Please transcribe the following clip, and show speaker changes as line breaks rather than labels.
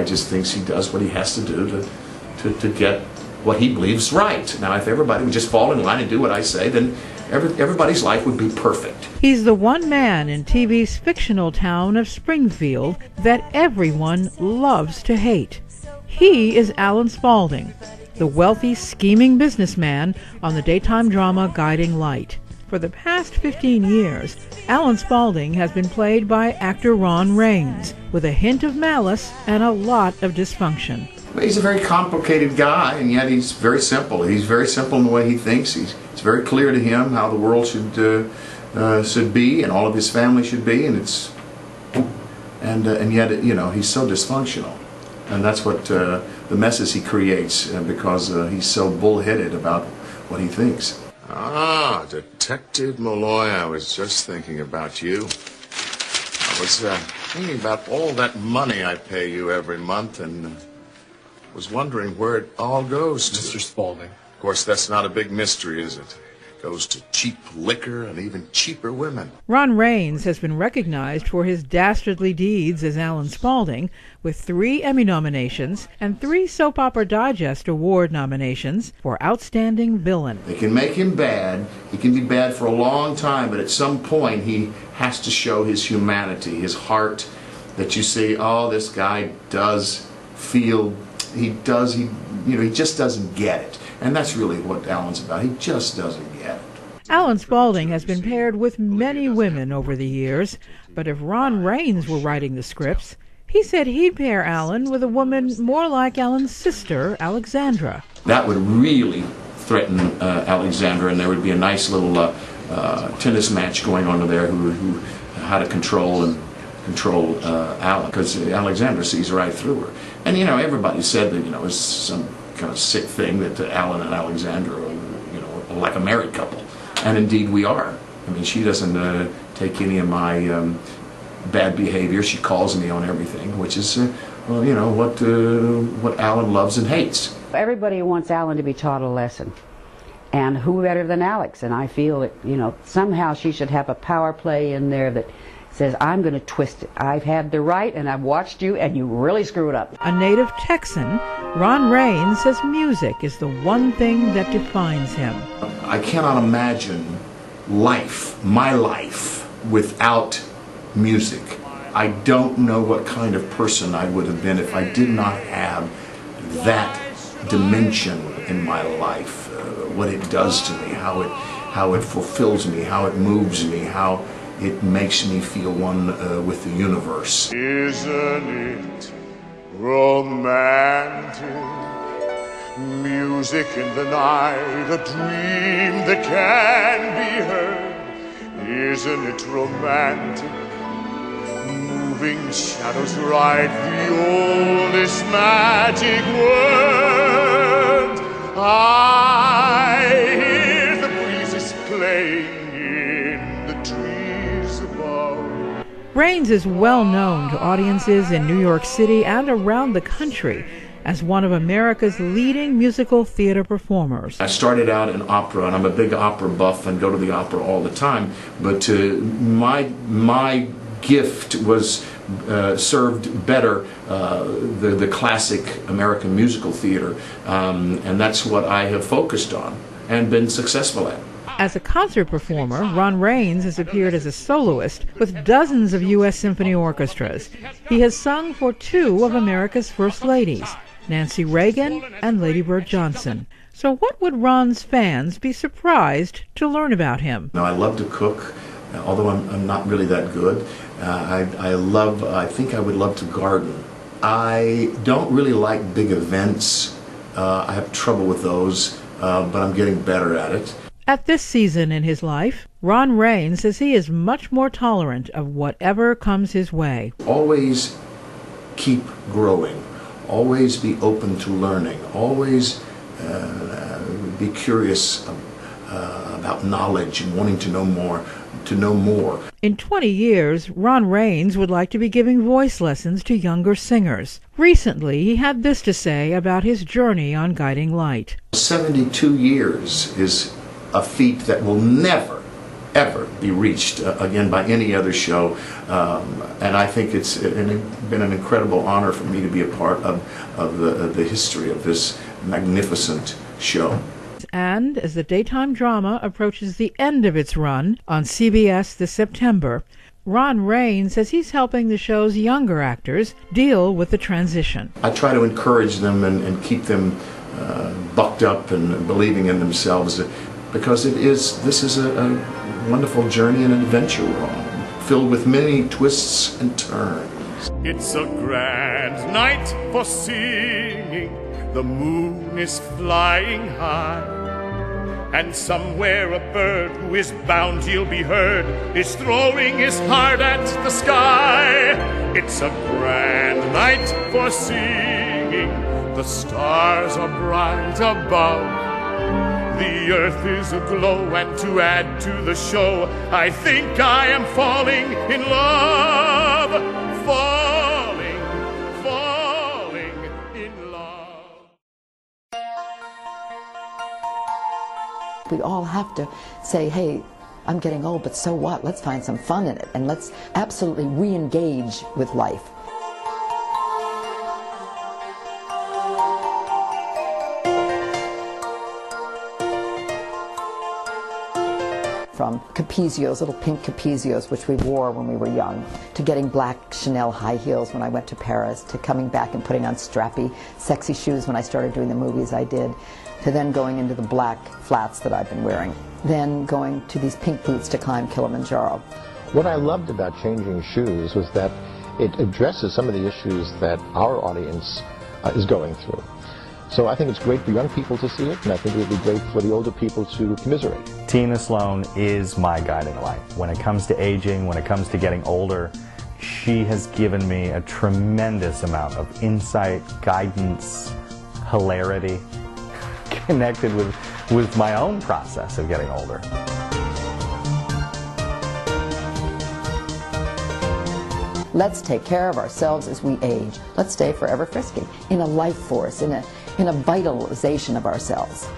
I just think he does what he has to do to get what he believes right. Now, if everybody would just fall in line and do what I say, then everybody's life would be perfect.
He's the one man in TV's fictional town of Springfield that everyone loves to hate. He is Alan Spaulding, the wealthy, scheming businessman on the daytime drama Guiding Light. For the past 15 years, Alan Spaulding has been played by actor Ron Raines, with a hint of malice and a lot of dysfunction.
He's a very complicated guy, and yet he's very simple. He's very simple in the way he thinks. It's very clear to him how the world should be, and all of his family should be, and yet he's so dysfunctional, and that's what the messes he creates because he's so bullheaded about what he thinks.
Ah, Detective Malloy, I was just thinking about you. I was thinking about all that money I pay you every month, and was wondering where it all goes to.
Mr. Spaulding.
Of course, that's not a big mystery, is it? It goes to cheap liquor and even cheaper women.
Ron Raines has been recognized for his dastardly deeds as Alan Spaulding, with 3 Emmy nominations and 3 Soap Opera Digest Award nominations for Outstanding Villain.
They can make him bad. He can be bad for a long time, but at some point he has to show his humanity, his heart, that you see, oh, this guy does feel, he just doesn't get it. And that's really what Alan's about. He just doesn't get it.
Alan Spaulding has been paired with many women over the years, but if Ron Raines were writing the scripts, he said he'd pair Alan with a woman more like Alan's sister, Alexandra.
That would really threaten Alexandra, and there would be a nice little tennis match going on there who how to control Alan, because Alexandra sees right through her. And everybody said that it's some kind of sick thing that Alan and Alexandra are like a married couple, and indeed we are. I mean, she doesn't take any of my bad behavior. She calls me on everything, which is what Alan loves and hates.
Everybody wants Alan to be taught a lesson, and who better than Alex? And I feel that somehow she should have a power play in there that says, I'm going to twist it. I've had the right, and I've watched you, and you really screw it up.
A native Texan, Ron Raines says music is the one thing that defines him.
I cannot imagine my life, without music. I don't know what kind of person I would have been if I did not have that dimension in my life. What it does to me, how it fulfills me, how it moves me, how it makes me feel one with the universe.
Isn't it romantic? Music in the night, a dream that can be heard. Isn't it romantic? Moving shadows write the oldest magic word. I hear the breezes playing in the trees above.
Raines is well known to audiences in New York City and around the country as one of America's leading musical theater performers.
I started out in opera, and I'm a big opera buff and go to the opera all the time, but my gift was served better the classic American musical theater, and that's what I have focused on and been successful at.
As a concert performer, Ron Raines has appeared as a soloist with dozens of U.S. symphony orchestras. He has sung for 2 of America's first ladies, Nancy Reagan and Lady Bird Johnson. So what would Ron's fans be surprised to learn about him?
Now, I love to cook, although I'm not really that good. I think I would love to garden. I don't really like big events. I have trouble with those, but I'm getting better at it.
At this season in his life, Ron Raines says he is much more tolerant of whatever comes his way.
Always keep growing. Always be open to learning. Always be curious about knowledge and wanting to know more.
In 20 years, Ron Raines would like to be giving voice lessons to younger singers. Recently, he had this to say about his journey on Guiding Light.
72 years is a feat that will never, ever be reached again by any other show. And I think it's been an incredible honor for me to be a part of the history of this magnificent show.
And as the daytime drama approaches the end of its run on CBS this September, Ron Rain says he's helping the show's younger actors deal with the transition.
I try to encourage them and keep them bucked up and believing in themselves, because this is a wonderful journey and adventure we're on, filled with many twists and turns.
It's a grand night for singing, the moon is flying high, and somewhere a bird who is bound he'll be heard is throwing his heart at the sky. It's a grand night for singing, the stars are bright above, the earth is aglow, and to add to the show, I think I am falling in love, falling in love.
We all have to say, hey, I'm getting old, but so what? Let's find some fun in it, and let's absolutely re-engage with life. From capezios, little pink capezios, which we wore when we were young, to getting black Chanel high heels when I went to Paris, to coming back and putting on strappy, sexy shoes when I started doing the movies I did, to then going into the black flats that I've been wearing, then going to these pink boots to climb Kilimanjaro.
What I loved about changing shoes was that it addresses some of the issues that our audience is going through. So I think it's great for young people to see it, and I think it would be great for the older people to commiserate.
Tina Sloan is my guiding light. When it comes to aging, when it comes to getting older, she has given me a tremendous amount of insight, guidance, hilarity, connected with my own process of getting older.
Let's take care of ourselves as we age. Let's stay forever frisky, in a life force, in a vitalization of ourselves.